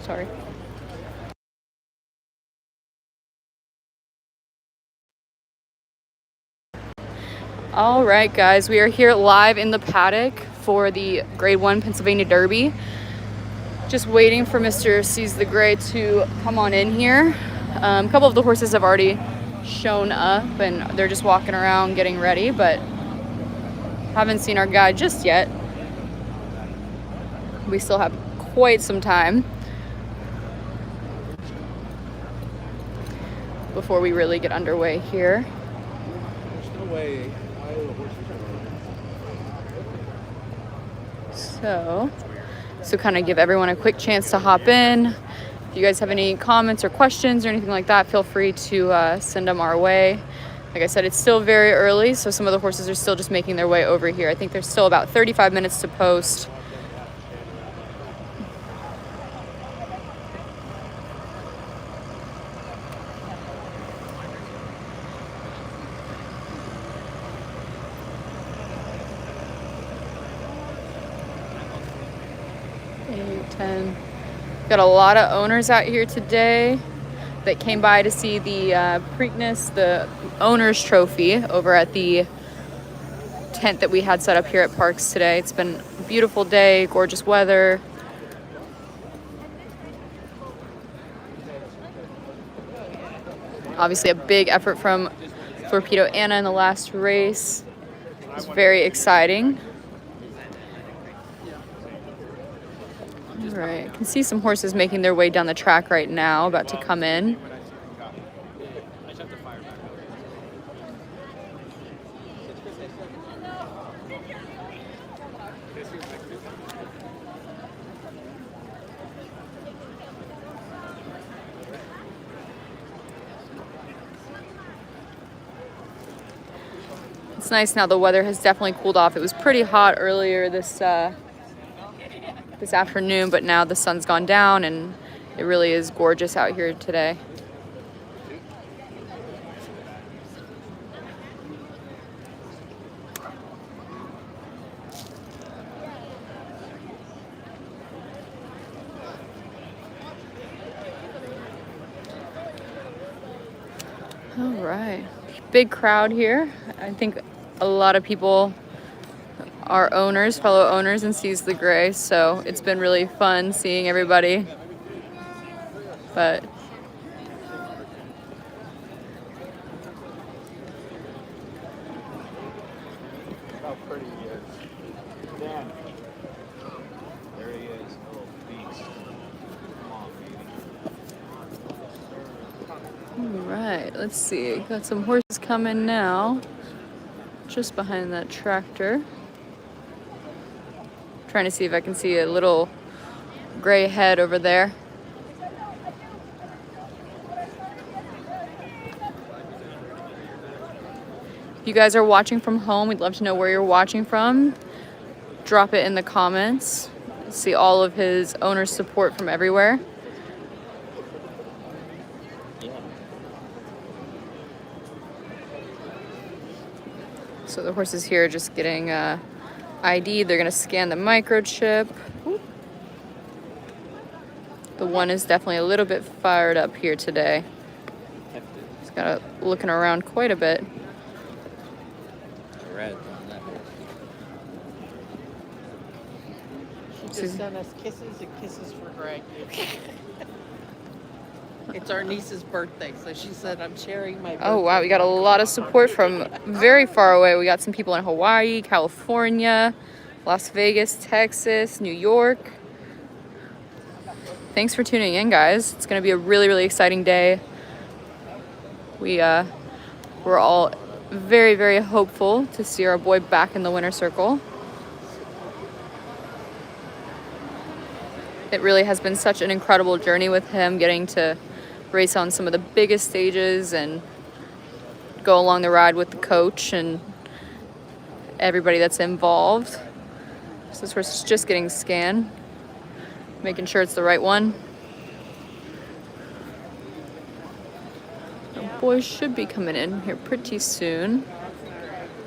Sorry. All right, guys, we are here live in the paddock for the Grade 1 Pennsylvania Derby. Just waiting for Mr. Seize the Gray to come on in here. A couple of the horses have already shown up and they're just walking around getting ready, but haven't seen our guy just yet. We still have quite some time before we really get underway here. So kind of give everyone a quick chance to hop in. If you guys have any comments or questions or anything like that, feel free to send them our way. Like I said, it's still very early, so some of the horses are still just making their way over here. I think there's still about 35 minutes to post. Got a lot of owners out here today that came by to see the Preakness, the owner's trophy over at the tent that we had set up here at Parks today. It's been a beautiful day, gorgeous weather. Obviously a big effort from Torpedo Anna in the last race. It was very exciting. All right, I can see some horses making their way down the track right now, about to come in. It's nice now, the weather has definitely cooled off. It was pretty hot earlier this afternoon, but now the sun's gone down and it really is gorgeous out here today. All right, big crowd here. I think a lot of people are owners, fellow owners, and Seize the Gray, so it's been really fun seeing everybody. But how pretty he is. Dan. There he is, a little beast. Come on, baby. all right, let's see. Got some horses coming now, just behind that tractor. Trying to see if I can see a little gray head over there. If you guys are watching from home, we'd love to know where you're watching from. Drop it in the comments. See all of his owner's support from everywhere. So the horses here are just getting ID. They're gonna scan the microchip. The one is definitely a little bit fired up here today. He's got looking around quite a bit. Red on that horse. She just sent us kisses and kisses for Greg. It's our niece's birthday, so she said, I'm sharing my birthday. Oh wow, we got a lot of support from very far away. We got some people in Hawaii, California, Las Vegas, Texas, New York. Thanks for tuning in, guys. It's gonna be a really, really exciting day. We're all very, very hopeful to see our boy back in the winner's circle. It really has been such an incredible journey with him, getting to race on some of the biggest stages and go along the ride with the coach and everybody that's involved. So this horse is just getting scanned, making sure it's the right one. The boy should be coming in here pretty soon.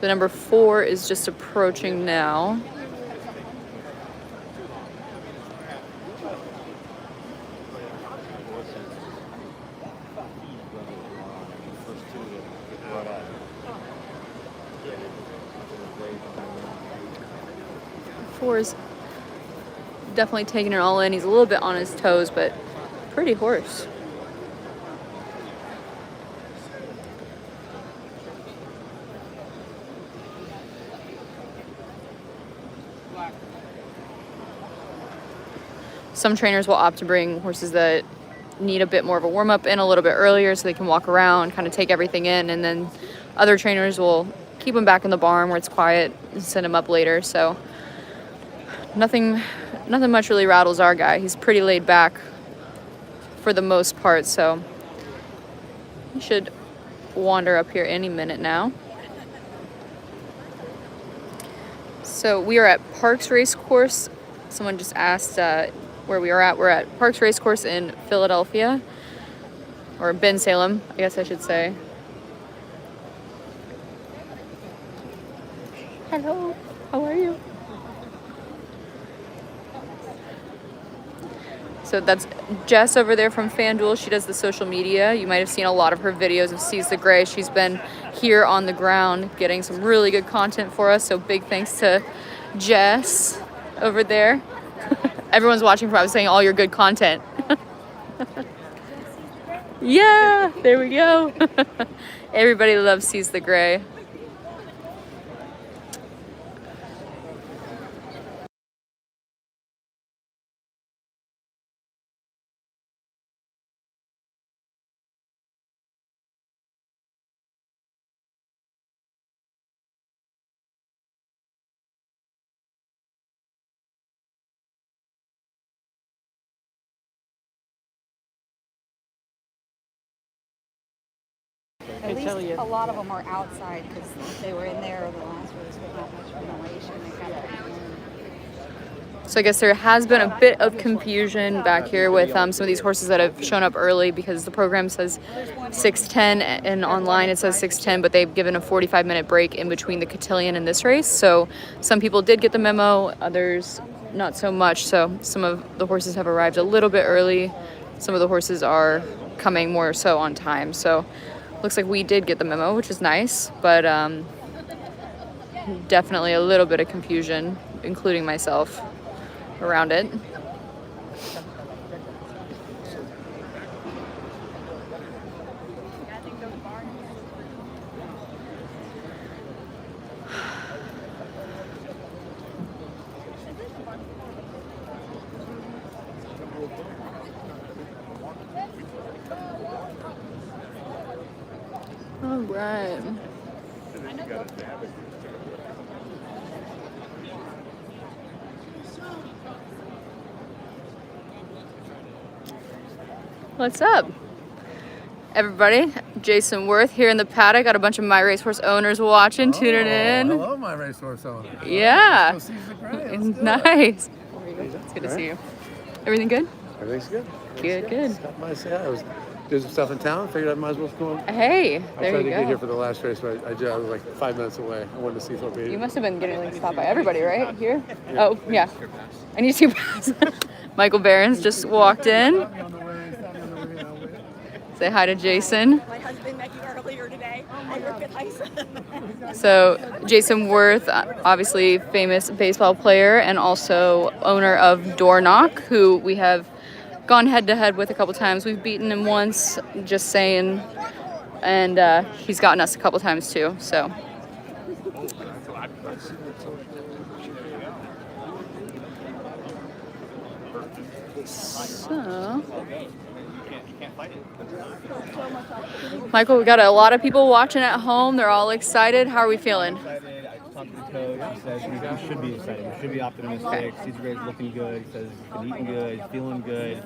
The number 4 is just approaching now. Tor's definitely taking it all in. He's a little bit on his toes, but pretty horse. Some trainers will opt to bring horses that need a bit more of a warm-up in a little bit earlier so they can walk around, kind of take everything in, and then other trainers will keep them back in the barn where it's quiet and send them up later. So nothing much really rattles our guy. He's pretty laid back for the most part, so he should wander up here any minute now. So we are at Parks Race Course. Someone just asked where we are at. We're at Parks Race Course in Philadelphia, or Bensalem, I guess I should say. Hello, how are you? So that's Jess over there from FanDuel. She does the social media. You might have seen a lot of her videos of Seize the Gray. She's been here on the ground getting some really good content for us. So big thanks to Jess over there. Everyone's watching for, I was saying, all your good content. Yeah, there we go. Everybody loves Seize the Gray. I tell you. A lot of them are outside because they were in there the last race with not much ventilation. They kind of So I guess there has been a bit of confusion back here with some of these horses that have shown up early because the program says 6:10 and online it says 6:10, but they've given a 45-minute break in between the cotillion and this race. So some people did get the memo, others not so much. So some of the horses have arrived a little bit early. Some of the horses are coming more so on time. So looks like we did get the memo, which is nice, but definitely a little bit of confusion, including myself, around it. All right. What's up, everybody? Jason Worth here in the paddock. Got a bunch of My Racehorse owners watching, tuning in. Hello, My Racehorse owner. Yeah. Let's go Seize the Gray. Let's do it. Nice. It's good to see you. Everything good? Everything's good. Good. Stopped by, I was doing some stuff in town. Figured I might as well come. Hey, I there tried you to get here go. for the last race, but I was like 5 minutes away. I wanted to see Thorpe. You must have been getting like stopped by everybody, right? Here? Oh, yeah. I need to pass. Michael Behrens just walked in. Say hi to Jason. My husband met you earlier today. I work at ISA. So Jason Worth, obviously famous baseball player and also owner of Door Knock, who we have gone head to head with a couple times. We've beaten him once, just saying, and he's gotten us a couple times too. So. Michael, we got a lot of people watching at home. They're all excited. How are we feeling? Excited. I talked to the coach. He says we should be excited. We should be optimistic. Seize the Gray's looking good. He says he's been eating good. He's feeling good.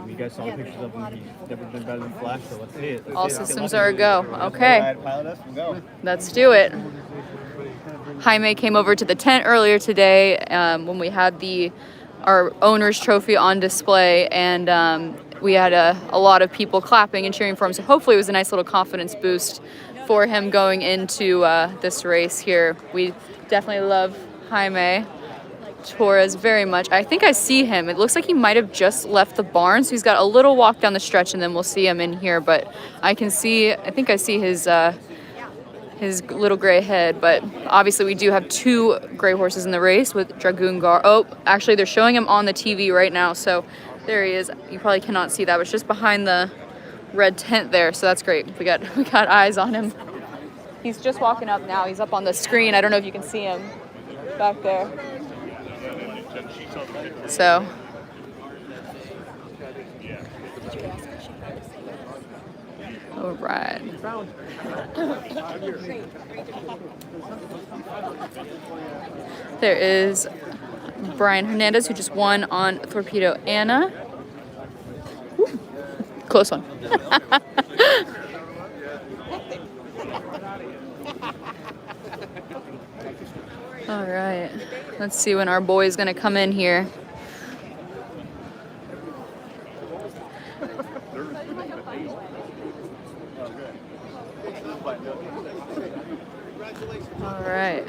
You guys saw the pictures of him. He's never been better than Flash, so let's see it. All systems are a go. Okay. Pilot us. We'll go. Let's do it. Jaime came over to the tent earlier today when we had our owner's trophy on display, and we had a lot of people clapping and cheering for him. So hopefully it was a nice little confidence boost for him going into this race here. We definitely love Jaime Torres very much. I think I see him. It looks like he might have just left the barn, so he's got a little walk down the stretch, and then we'll see him in here. But I think I see his his little gray head. But obviously we do have 2 gray horses in the race with Dragoon Guard. Oh, actually they're showing him on the TV right now. So there he is. You probably cannot see that, but it's just behind the red tent there. So that's great. We got eyes on him. He's just walking up now. He's up on the screen. I don't know if you can see him back there. So. All right. There is Brian Hernandez, who just won on Torpedo Anna. Woo. Close one. All right. Let's see when our boy is going to come in here. All right.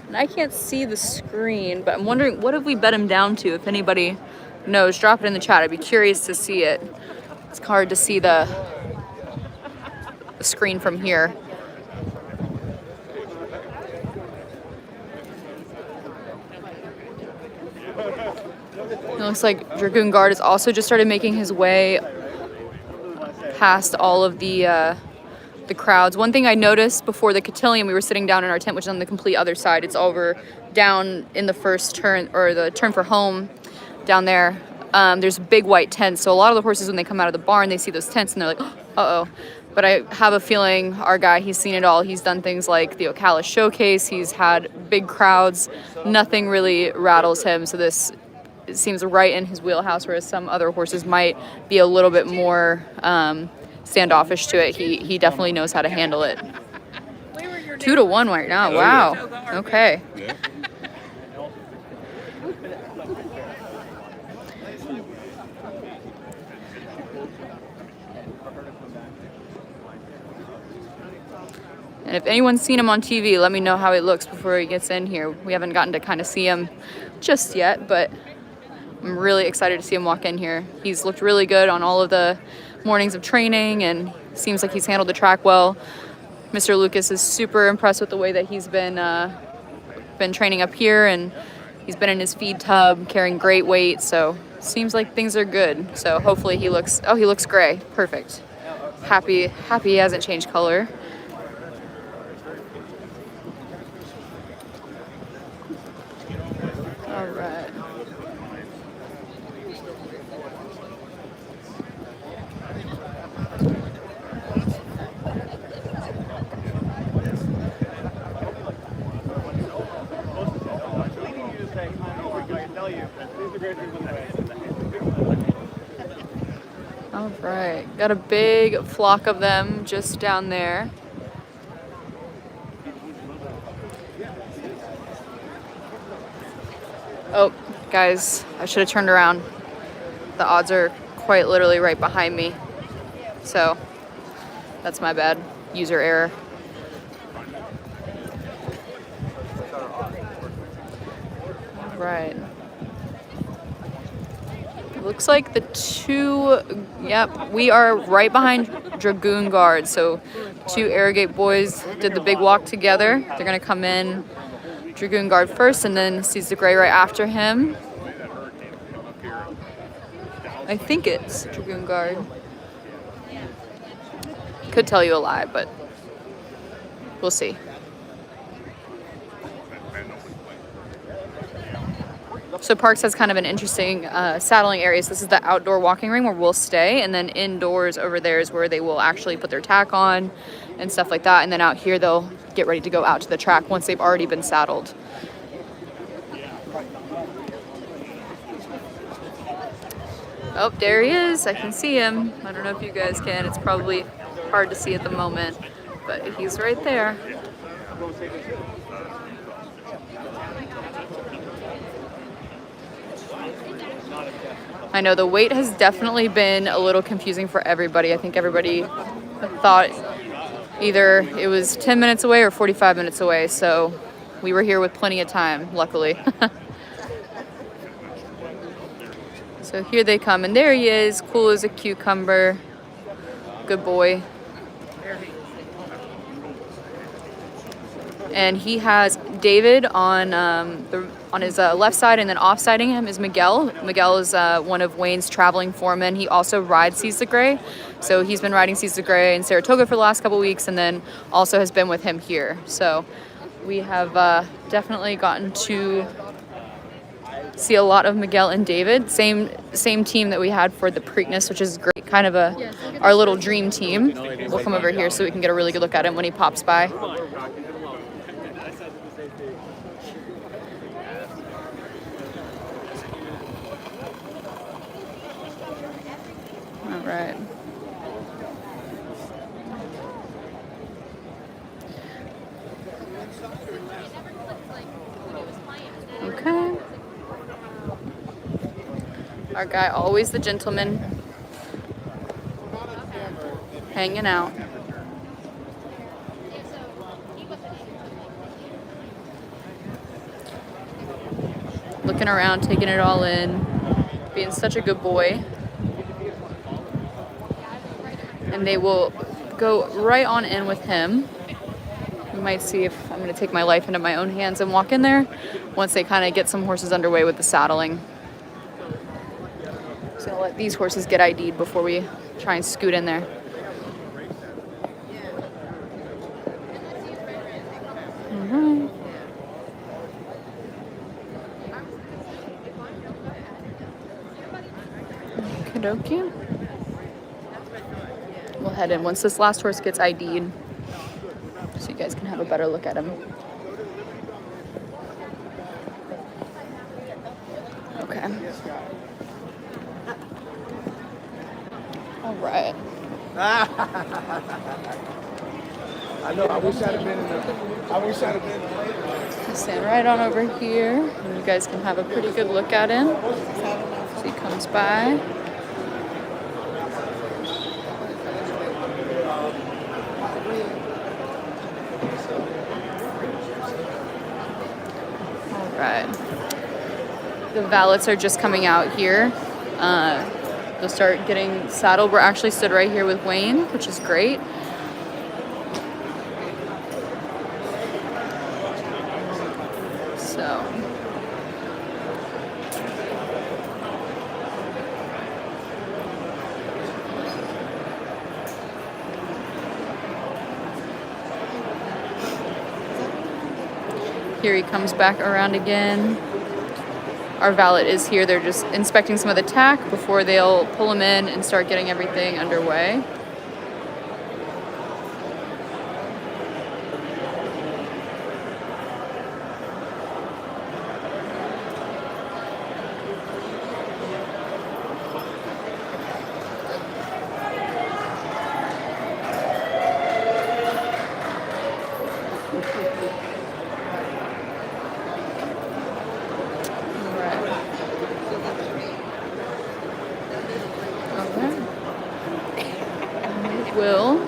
And I can't see the screen, but I'm wondering, what have we bet him down to? If anybody knows, drop it in the chat. I'd be curious to see it. It's hard to see the screen from here. It looks like Dragoon Guard has also just started making his way past all of the crowds. One thing I noticed before the cotillion, we were sitting down in our tent, which is on the complete other side. It's over down in the first turn, or the turn for home down there. There's big white tents. So a lot of the horses, when they come out of the barn, they see those tents and they're like, uh-oh. But I have a feeling our guy, he's seen it all. He's done things like the Ocala Showcase. He's had big crowds. Nothing really rattles him. So this, it seems right in his wheelhouse, whereas some other horses might be a little bit more standoffish to it. He definitely knows how to handle it. 2-1 right now. Wow. Okay. And if anyone's seen him on TV, let me know how he looks before he gets in here. We haven't gotten to kind of see him just yet, but I'm really excited to see him walk in here. He's looked really good on all of the mornings of training, and seems like he's handled the track well. Mr. Lucas is super impressed with the way that he's been training up here, and he's been in his feed tub carrying great weight, so seems like things are good. So hopefully he looks gray. Perfect. Happy he hasn't changed color. All right. All right, got a big flock of them just down there. Oh, guys, I should have turned around. The odds are quite literally right behind me. So that's my bad. User error. All right. It looks like the we are right behind Dragoon Guard. So 2 Arrogate boys did the big walk together. They're gonna come in Dragoon Guard first, and then Sees the Gray right after him. I think it's Dragoon Guard. Could tell you a lie, but we'll see. So Parks has kind of an interesting saddling area. So this is the outdoor walking ring where we'll stay, and then indoors over there is where they will actually put their tack on and stuff like that. And then out here they'll get ready to go out to the track once they've already been saddled. Oh, there he is. I can see him. I don't know if you guys can. It's probably hard to see at the moment, but he's right there. I know the wait has definitely been a little confusing for everybody. I think everybody thought either it was 10 minutes away or 45 minutes away, so we were here with plenty of time, luckily. So here they come, and there he is, cool as a cucumber. Good boy. and he has David on on his left side, and then off-siding him is Miguel. Miguel is one of Wayne's traveling foremen. He also rides Seize the Gray, so he's been riding Seize the Gray in Saratoga for the last couple weeks, and then also has been with him here. So we have definitely gotten to see a lot of Miguel and David. Same team that we had for the Preakness, which is great. Kind of our little dream team. We'll come over here so we can get a really good look at him when he pops by. All right. Okay. Our guy, always the gentleman, hanging out. Looking around, taking it all in, being such a good boy. And they will go right on in with him. We might see if I'm going to take my life into my own hands and walk in there once they kind of get some horses underway with the saddling. So I'll let these horses get ID'd before we try and scoot in there. Alright. Okie dokie. We'll head in once this last horse gets ID'd so you guys can have a better look at him. Okay. All right. I know. I wish I'd have been in the. I wish I'd have been. Stand right on over here, and you guys can have a pretty good look at him. So he comes by. All right. The valets are just coming out here. They'll start getting saddled. We're actually stood right here with Wayne, which is great. So. Here he comes back around again. Our valet is here. They're just inspecting some of the tack before they'll pull him in and start getting everything underway. Will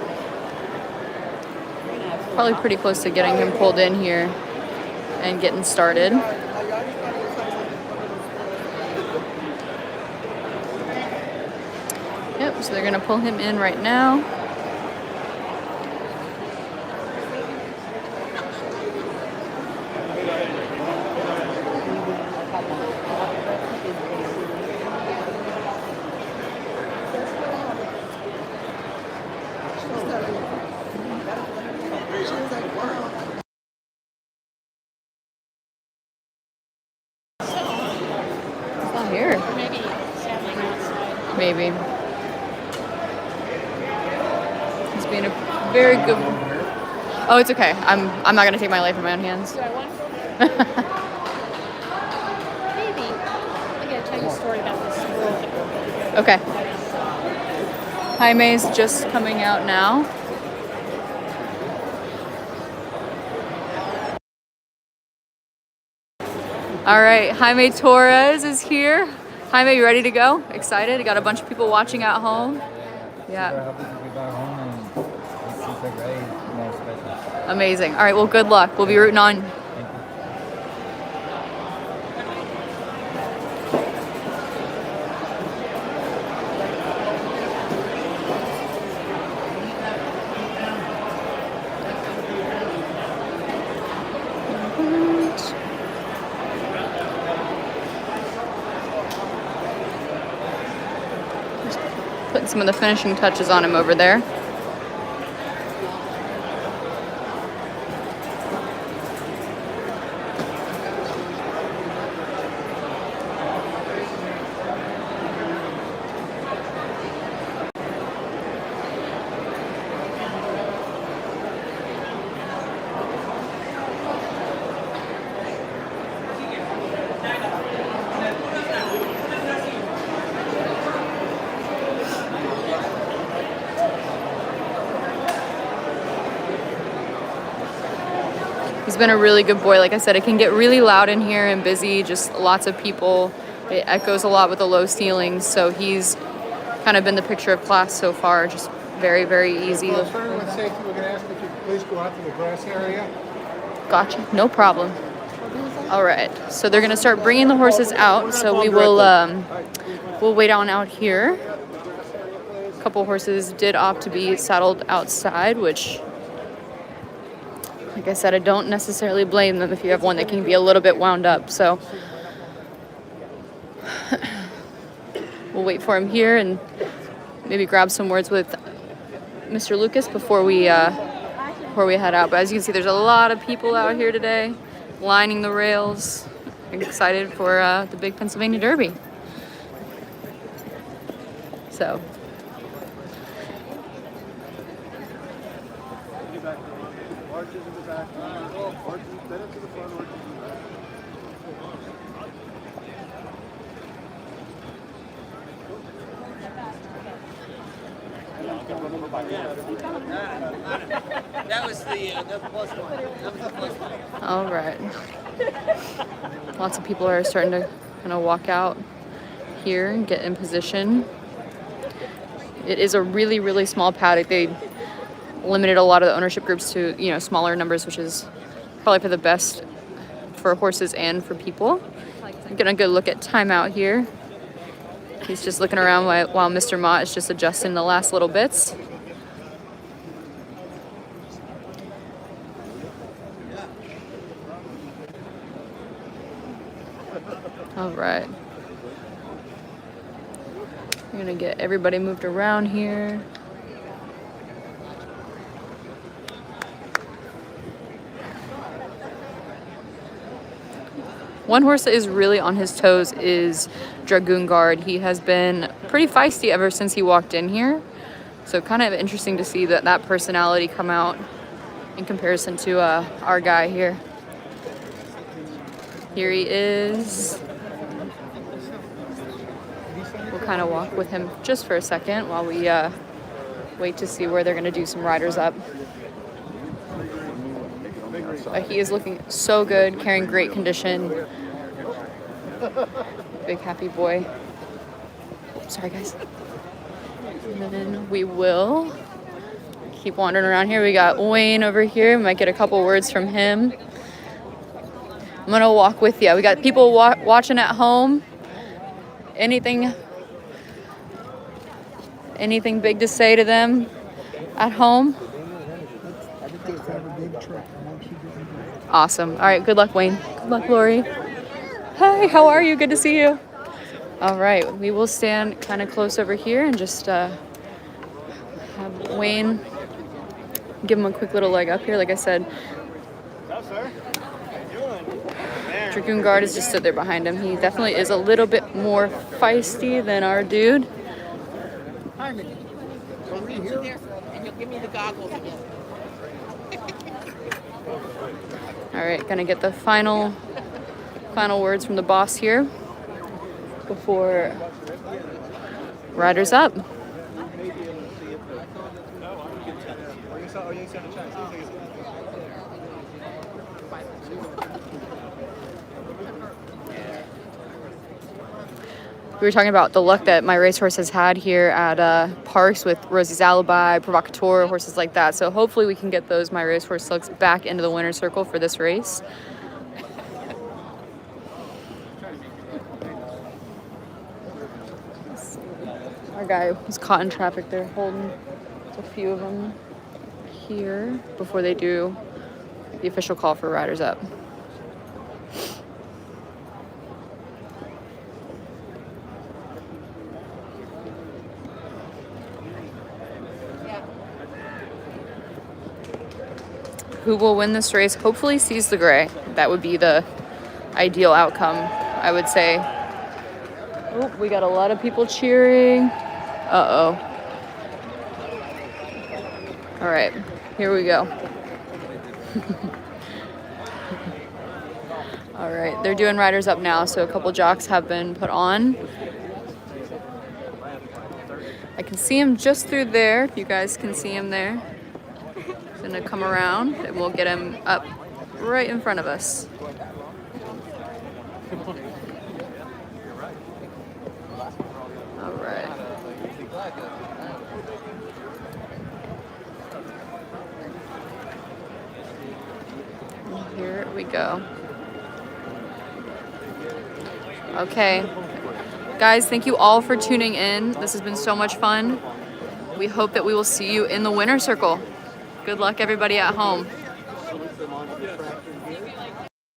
probably pretty close to getting him pulled in here and getting started. Yep, so they're gonna pull him in right now. Here. Maybe. He's being a very good. Oh, it's okay. I'm not gonna take my life in my own hands. Do I want to? Maybe. I'm gonna tell you a story about this squirrel. Okay. Jaime's just coming out now. All right, Jaime Torres is here. Jaime, you ready to go? Excited? You got a bunch of people watching at home? Yeah. Amazing. All right, well, good luck. We'll be rooting on. putting some of the finishing touches on him over there. He's been a really good boy. Like I said, it can get really loud in here and busy, just lots of people. It echoes a lot with the low ceilings, so he's kind of been the picture of class so far. Just very, very easy. Well, for everyone's safety, we're going to ask if you could please go out to the grass area. Gotcha, no problem. All right, so they're gonna start bringing the horses out. So we will, we'll wait on out here. A couple horses did opt to be saddled outside, which, like I said, I don't necessarily blame them if you have one that can be a little bit wound up. So we'll wait for him here and maybe grab some words with Mr. Lucas before we head out. But as you can see, there's a lot of people out here today lining the rails. I'm excited for the big Pennsylvania Derby. So That was the plus one. That was the plus one. all right. Lots of people are starting to kind of walk out here and get in position. It is a really, really small paddock. They limited a lot of the ownership groups to, you know, smaller numbers, which is probably for the best for horses and for people. I'm getting a good look at timeout here. He's just looking around while Mr. Mott is just adjusting the last little bits. All right. We're gonna get everybody moved around here. One horse that is really on his toes is Dragoon Guard. He has been pretty feisty ever since he walked in here. So kind of interesting to see that personality come out in comparison to our guy here. Here he is. We'll kind of walk with him just for a second while we wait to see where they're going to do some riders up. He is looking so good, carrying great condition. Big happy boy. Sorry, guys. And then we will keep wandering around here. We got Wayne over here. We might get a couple words from him. I'm going to walk with you. We got people watching at home. Anything big to say to them at home? Awesome. All right, good luck, Wayne. Good luck, Lori. Hi, how are you? Good to see you. All right, we will stand kind of close over here and just have Wayne give him a quick little leg up here. Like I said, Dragoon Guard is just stood there behind him. He definitely is a little bit more feisty than our dude. Hi, Mickey. I'll meet you there, and you'll give me the goggles again. All right, gonna get the final words from the boss here before riders up. We were talking about the luck that my racehorse has had here at parks with Rosie's Alibi, Provocateur, horses like that. So hopefully we can get those My Racehorse looks back into the winner's circle for this race. Our guy was caught in traffic. They're holding a few of them here before they do the official call for riders up. who will win this race. Hopefully Seize the Gray. That would be the ideal outcome, I would say. Oh, we got a lot of people cheering. Uh-oh. All right, here we go. All right, they're doing riders up now, so a couple jocks have been put on. I can see him just through there, if you guys can see him there. He's gonna come around and we'll get him up right in front of us. All right. Here we go. Okay. Guys, thank you all for tuning in. This has been so much fun. We hope that we will see you in the winner's circle. Good luck, everybody at home.